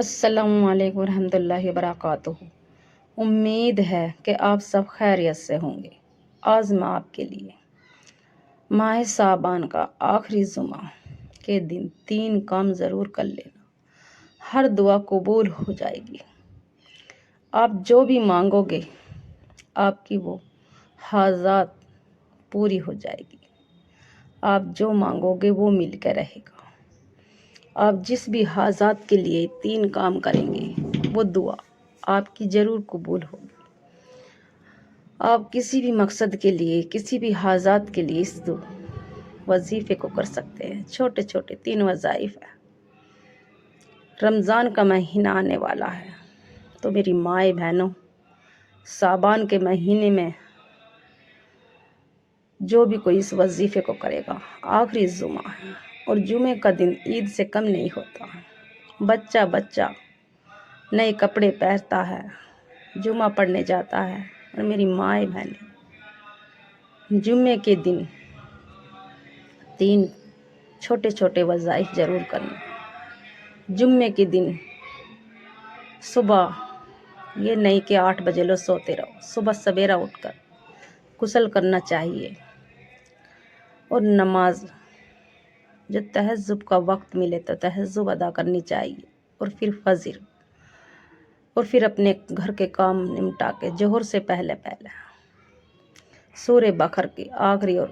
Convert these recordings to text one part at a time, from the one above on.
السلام علیکم ورحمۃ اللہ وبرکاتہ۔ امید ہے کہ آپ سب خیریت سے ہوں گے۔ آج میں آپ کے لیے ماہ شعبان کا آخری جمعہ کے دن 3 کام ضرور کر لینا، ہر دعا قبول ہو جائے گی۔ آپ جو بھی مانگو گے آپ کی وہ حاجات پوری ہو جائے گی۔ آپ جو مانگو گے وہ مل کے رہے گا۔ آپ جس بھی حاجات کے لیے 3 کام کریں گے وہ دعا آپ کی ضرور قبول ہوگی۔ آپ کسی بھی مقصد کے لیے، کسی بھی حاجات کے لیے اس وظیفے کو کر سکتے ہیں۔ چھوٹے چھوٹے 3 وظائف ہیں۔ رمضان کا مہینہ آنے والا ہے تو میری مائیں بہنوں، شعبان کے مہینے میں جو بھی کوئی اس وظیفے کو کرے گا، آخری جمعہ ہے اور جمعے کا دن عید سے کم نہیں ہوتا۔ بچہ بچہ نئے کپڑے پہنتا ہے، جمعہ پڑھنے جاتا ہے، اور میری مائیں بہنیں جمعے کے دن 3 چھوٹے چھوٹے وظائف ضرور کرنا۔ جمعے کے دن صبح یہ نہیں کہ 8 بجے لو سوتے رہو، صبح سویرا اٹھ کر غسل کرنا چاہیے اور نماز جو تہجد کا وقت ملے تو تہجد ادا کرنی چاہیے، اور پھر فجر، اور پھر اپنے گھر کے کام نمٹا کے ظہر سے پہلے سورہ بقرہ کی آخری اور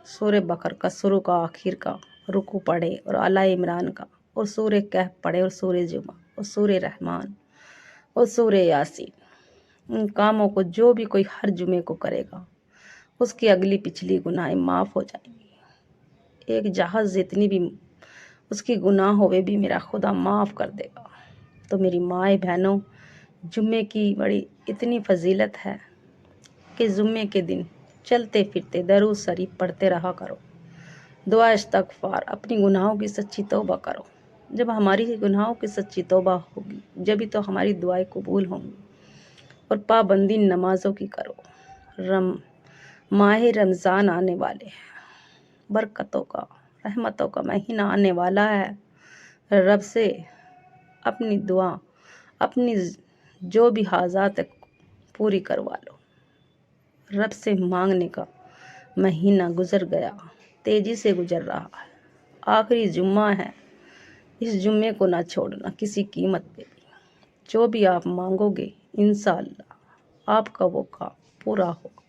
سورہ بقرہ کا شروع کا آخر کا رکوع پڑھے، اور آل عمران کا، اور سورہ کہف پڑھے، اور سورہ جمعہ، اور سورہ رحمان، اور سورہ یاسین۔ ان کاموں کو جو بھی کوئی ہر جمعے کو کرے گا اس کی اگلی پچھلی گناہیں معاف ہو جائیں گی۔ ایک جہاز جتنی بھی اس کی گناہ ہوئے بھی میرا خدا معاف کر دے گا۔ تو میری مائیں بہنوں، جمعے کی بڑی اتنی فضیلت ہے کہ جمعے کے دن چلتے پھرتے درود شریف پڑھتے رہا کرو، دعا استغفار، اپنی گناہوں کی سچی توبہ کرو۔ جب ہماری گناہوں کی سچی توبہ ہوگی جبھی تو ہماری دعائیں قبول ہوں گی۔ اور پابندی نمازوں کی کرو۔ ماہ رمضان آنے والے ہیں، برکتوں کا، رحمتوں کا مہینہ آنے والا ہے۔ رب سے اپنی دعا، اپنی جو بھی حاجات ہے پوری کروا لو۔ رب سے مانگنے کا مہینہ گزر گیا، تیزی سے گزر رہا ہے۔ آخری جمعہ ہے، اس جمعے کو نہ چھوڑنا کسی قیمت پہ بھی۔ جو بھی آپ مانگو گے انشاءاللہ آپ کا وہ کام پورا ہوگا،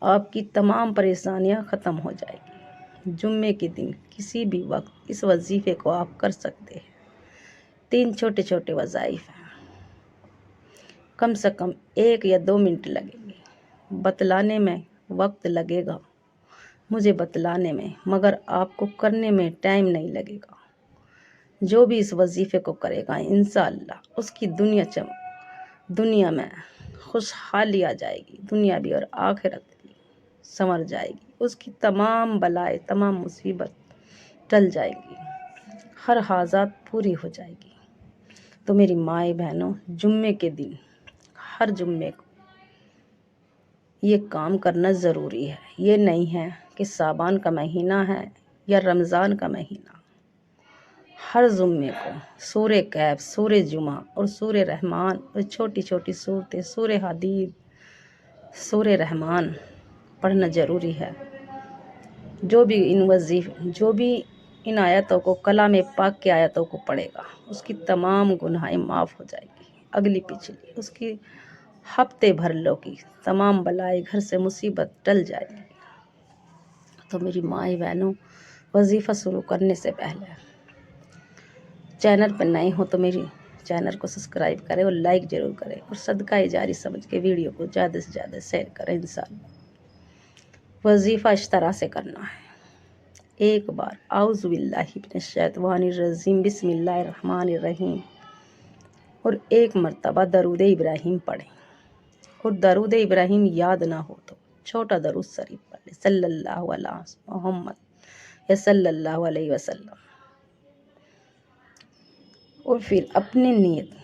آپ کی تمام پریشانیاں ختم ہو جائیں گی۔ جمعے کے دن کسی بھی وقت اس وظیفے کو آپ کر سکتے ہیں۔ 3 چھوٹے چھوٹے وظائف ہیں، کم سے کم 1 یا 2 منٹ لگیں گے۔ بتلانے میں وقت لگے گا، مجھے بتلانے میں، مگر آپ کو کرنے میں ٹائم نہیں لگے گا۔ جو بھی اس وظیفے کو کرے گا انشاءاللہ اس کی دنیا میں خوشحالی آ جائے گی، دنیا بھی اور آخرت بھی سنور جائے گی۔ اس کی تمام بلائیں، تمام مصیبت ٹل جائے گی، ہر حاجات پوری ہو جائے گی۔ تو میری مائیں بہنوں، جمعے کے دن ہر جمعے کو یہ کام کرنا ضروری ہے۔ یہ نہیں ہے کہ شعبان کا مہینہ ہے یا رمضان کا مہینہ، ہر جمعے کو سورہ کہف، سورہ جمعہ، اور سورہ رحمان، اور چھوٹی چھوٹی سورتیں، سورہ حدید، سورہ رحمان پڑھنا ضروری ہے۔ جو بھی ان آیتوں کو، کلام پاک کی آیتوں کو پڑھے گا اس کی تمام گناہیں معاف ہو جائے گی، اگلی پچھلی، اس کی ہفتے بھر لو کی تمام بلائیں، گھر سے مصیبت ٹل جائے گی۔ تو میری مائیں بہنوں، وظیفہ شروع کرنے سے پہلے چینل پر نئے ہو تو میری چینل کو سبسکرائب کریں اور لائک ضرور کریں، اور صدقہ جاری سمجھ کے ویڈیو کو زیادہ سے زیادہ شیئر کریں۔ انشاءاللہ وظیفہ اس طرح سے کرنا ہے۔ ایک بار اعوذ باللہ من الشیطان الرجیم بسم اللہ الرحمن الرحیم، اور 1 مرتبہ درود ابراہیم پڑھیں، اور درود ابراہیم یاد نہ ہو تو چھوٹا درود شریف پڑھ لیں، صلی اللہ علیہ محمد یا صلی اللہ علیہ وسلم۔ اور پھر اپنی نیت،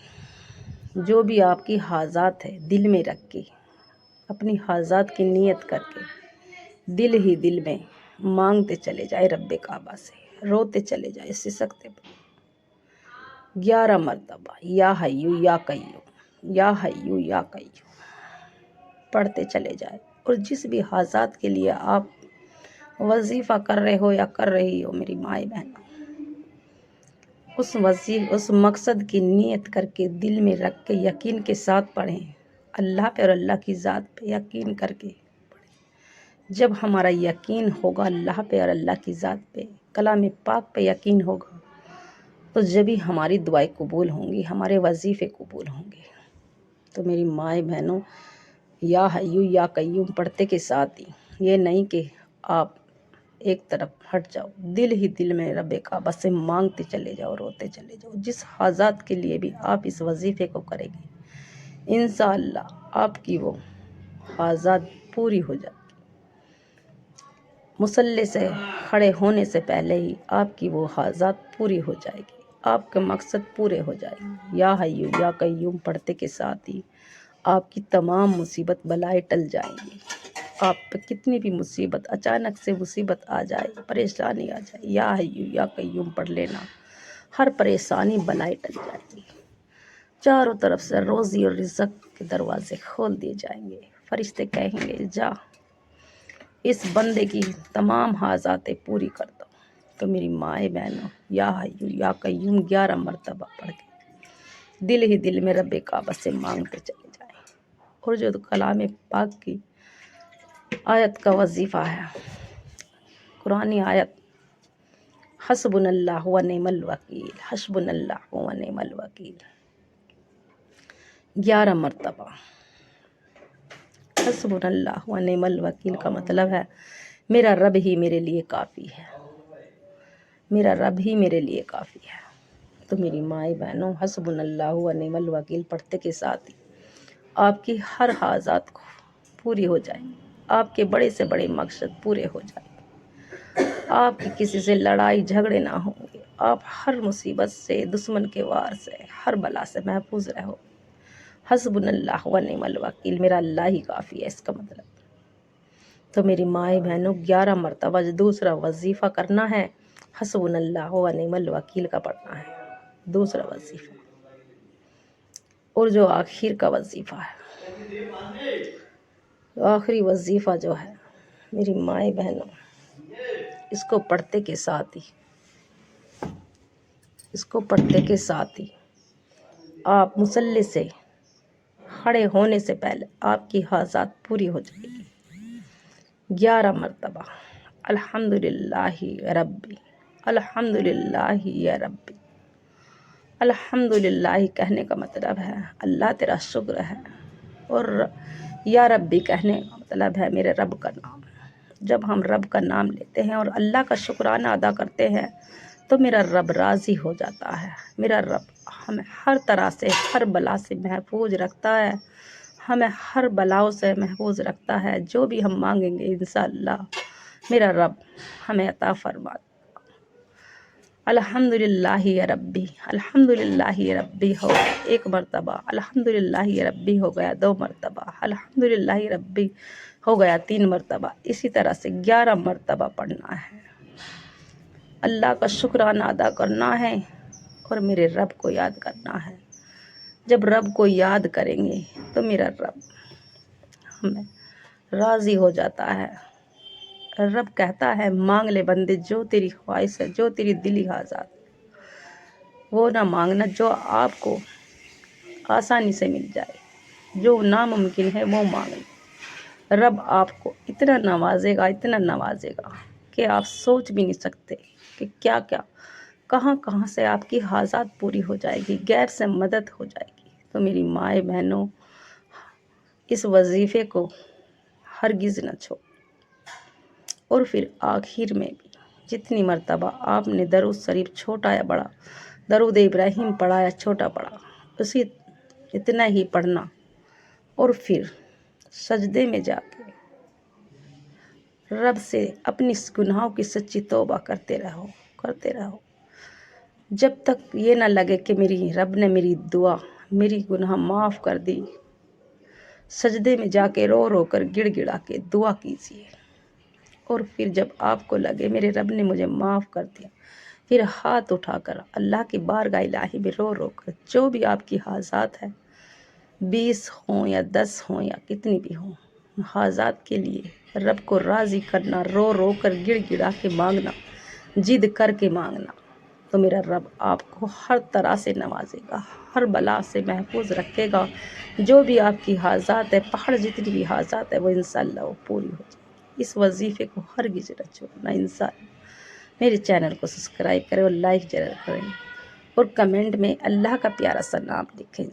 جو بھی آپ کی حاجات ہے دل میں رکھ کے، اپنی حاجات کی نیت کر کے دل ہی دل میں مانگتے چلے جائے، رب کعبہ سے روتے چلے جائے، سسکتے 11 مرتبہ یا حیو یا قیوم یا حیو یا قیوم پڑھتے چلے جائیں۔ اور جس بھی حاجات کے لیے آپ وظیفہ کر رہے ہو یا کر رہی ہو میری مائیں بہنوں، اس مقصد کی نیت کر کے دل میں رکھ کے یقین کے ساتھ پڑھیں، اللہ پہ اور اللہ کی ذات پہ یقین کر کے پڑھیں۔ جب ہمارا یقین ہوگا اللہ پہ اور اللہ کی ذات پہ، کلام پاک پہ یقین ہوگا، تو جبھی ہماری دعائیں قبول ہوں گی، ہمارے وظیفے قبول ہوں گے۔ تو میری مائیں بہنوں، یا حیو یا قیوم پڑھتے کے ساتھ ہی یہ نہیں کہ آپ ایک طرف ہٹ جاؤ، دل ہی دل میں رب کعبہ سے مانگتے چلے جاؤ، روتے چلے جاؤ۔ جس حاجات کے لیے بھی آپ اس وظیفے کو کریں گے، انشاءاللہ آپ کی وہ حاجات پوری ہو جائے گی۔ مصلی سے کھڑے ہونے سے پہلے ہی آپ کی وہ حاجات پوری ہو جائے گی، آپ کے مقصد پورے ہو جائیں گے۔ یا حیو یا قیوم پڑھتے کے ساتھ ہی آپ کی تمام مصیبت بلائیں ٹل جائیں گی۔ آپ پہ کتنی بھی مصیبت، اچانک سے مصیبت آ جائے، پریشانی آ جائے، یا حیو یا قیوم پڑھ لینا، ہر پریشانی بلائیں ٹل جائے گی۔ چاروں طرف سے روزی اور رزق کے دروازے کھول دیے جائیں گے۔ فرشتے کہیں گے جا اس بندے کی تمام حاجاتیں پوری کر دو۔ تو میری مائیں بہنوں، یا حیو یا قیوم 11 مرتبہ پڑھ کے دل ہی دل میں رب کعبہ سے مانگتے چلے جائیں۔ اور جو کلام پاک کی آیت کا وظیفہ ہے، قرآنی آیت، حسبنا اللہ و نعم الوکیل، حسبنا اللہ و نعم الوکیل، 11 مرتبہ۔ حسبنا اللہ و نعم الوکیل کا مطلب ہے میرا رب ہی میرے لیے کافی ہے، میرا رب ہی میرے لیے کافی ہے۔ تو میری مائیں بہنوں، حسبنا اللہ و نعم الوکیل پڑھتے کے ساتھ ہی آپ کی ہر حاجات کو پوری ہو جائیں گی، آپ کے بڑے سے بڑے مقصد پورے ہو جائیں گے، آپ کی کسی سے لڑائی جھگڑے نہ ہوں گے، آپ ہر مصیبت سے، دشمن کے وار سے، ہر بلا سے محفوظ رہو۔ حسبنا اللہ و نعم الوکیل، میرا اللہ ہی کافی ہے، اس کا مطلب۔ تو میری مائیں بہنوں، 11 مرتبہ جو دوسرا وظیفہ کرنا ہے، حسبنا اللہ و نعم الوکیل کا پڑھنا ہے، دوسرا وظیفہ۔ اور جو آخر کا وظیفہ ہے، آخری وظیفہ جو ہے میری مائیں بہنوں، اس کو پڑھتے کے ساتھ ہی آپ مصلی سے کھڑے ہونے سے پہلے آپ کی حاجات پوری ہو جائے گی۔ 11 مرتبہ الحمدللہ ربی، الحمدللہ یا ربی۔ الحمدللہ کہنے کا مطلب ہے اللہ تیرا شکر ہے، اور یا ربی کہنے کا مطلب ہے میرے رب کا نام۔ جب ہم رب کا نام لیتے ہیں اور اللہ کا شکرانہ ادا کرتے ہیں تو میرا رب راضی ہو جاتا ہے۔ میرا رب ہمیں ہر طرح سے، ہر بلا سے محفوظ رکھتا ہے، ہمیں ہر بلاؤں سے محفوظ رکھتا ہے۔ جو بھی ہم مانگیں گے انشاءاللہ میرا رب ہمیں عطا فرماتا۔ الحمدللہ یا ربی، الحمدللہ یا ربی ہو گیا 1 مرتبہ، الحمدللہ یا ربی ہو گیا 2 مرتبہ، الحمدللہ یا ربی ہو گیا 3 مرتبہ۔ اسی طرح سے 11 مرتبہ پڑھنا ہے، اللہ کا شکرانہ ادا کرنا ہے اور میرے رب کو یاد کرنا ہے۔ جب رب کو یاد کریں گے تو میرا رب ہمیں راضی ہو جاتا ہے۔ رب کہتا ہے مانگ لے بندے جو تیری خواہش ہے، جو تیری دلی حاجات، وہ نہ مانگنا جو آپ کو آسانی سے مل جائے، جو ناممکن ہے وہ مانگنا۔ رب آپ کو اتنا نوازے گا، اتنا نوازے گا کہ آپ سوچ بھی نہیں سکتے کہ کیا کیا، کہاں کہاں سے آپ کی حاجات پوری ہو جائے گی، غیب سے مدد ہو جائے گی۔ تو میری مائیں بہنوں، اس وظیفے کو ہرگز نہ چھوڑ۔ اور پھر آخر میں بھی جتنی مرتبہ آپ نے درود شریف چھوٹا یا بڑا، درود ابراہیم پڑھا یا چھوٹا پڑھا، اسی اتنا ہی پڑھنا، اور پھر سجدے میں جا کے رب سے اپنی گناہوں کی سچی توبہ کرتے رہو، جب تک یہ نہ لگے کہ میری رب نے میری دعا، میری گناہ معاف کر دی۔ سجدے میں جا کے رو رو کر گڑ گڑا کے دعا کیجیے، اور پھر جب آپ کو لگے میرے رب نے مجھے معاف کر دیا، پھر ہاتھ اٹھا کر اللہ کی بارگاہ الہی میں رو رو کر جو بھی آپ کی حاجات ہے، 20 ہوں یا 10 ہوں یا کتنی بھی ہوں، حاجات کے لیے رب کو راضی کرنا، رو رو کر گڑ گڑا کے مانگنا، جد کر کے مانگنا، تو میرا رب آپ کو ہر طرح سے نوازے گا، ہر بلا سے محفوظ رکھے گا۔ جو بھی آپ کی حاجات ہے، پہاڑ جتنی بھی حاجات ہے، وہ انشاءاللہ وہ پوری ہو جائے گی۔ اس وظیفے کو ہرگز نہ چھوڑنا انشاءاللہ۔ میرے چینل کو سبسکرائب کریں اور لائک ضرور کریں، اور کمنٹ میں اللہ کا پیارا سا نام لکھیں۔